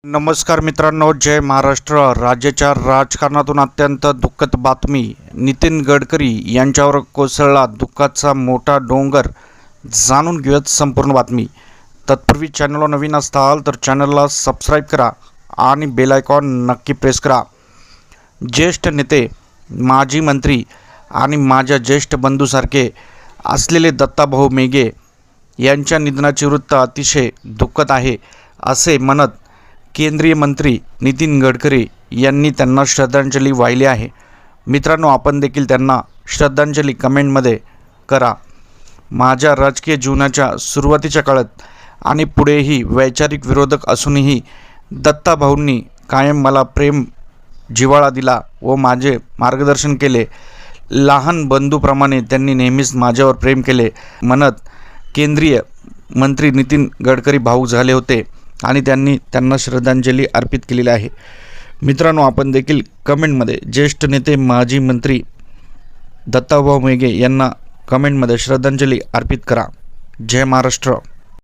नमस्कार मित्रांनो, जय महाराष्ट्र। राज्याच्या राजकारणातून अत्यंत दुःखद बातमी। नितीन गडकरी यांच्यावर कोसळला दुःखाचा मोठा डोंगर। जाणून घेऊयात संपूर्ण बातमी। तत्पूर्वी चॅनलला नवीन असाल तर चॅनलला सबस्क्राईब करा आणि बेल आयकॉन नक्की प्रेस करा। ज्येष्ठ नेते, माजी मंत्री आणि माझ्या ज्येष्ठ बंधूसारखे असलेले दत्ताभाऊ मेघे यांच्या निधनाचे वृत्त अतिशय दुःखद आहे असे म्हणत केंद्रीय मंत्री नितीन गडकरी यांनी त्यांना श्रद्धांजली वाहिली आहे। मित्रांनो, आपण देखील त्यांना श्रद्धांजली कमेंटमध्ये करा। माझ्या राजकीय जीवनाच्या सुरुवातीच्या काळात आणि पुढेही वैचारिक विरोधक असूनही दत्ताभाऊंनी कायम मला प्रेम जिव्हाळा दिला व माझे मार्गदर्शन केले। लहान बंधूप्रमाणे त्यांनी नेहमीच माझ्यावर प्रेम केले म्हणत केंद्रीय मंत्री नितीन गडकरी भावूक झाले होते आणि त्यांना श्रद्धांजली अर्पित केलेली आहे। मित्रांनो, आपण देखील कमेंटमध्ये ज्येष्ठ नेते माजी मंत्री दत्ताभाऊ मेघे यांना कमेंटमध्ये श्रद्धांजली अर्पित करा। जय महाराष्ट्र।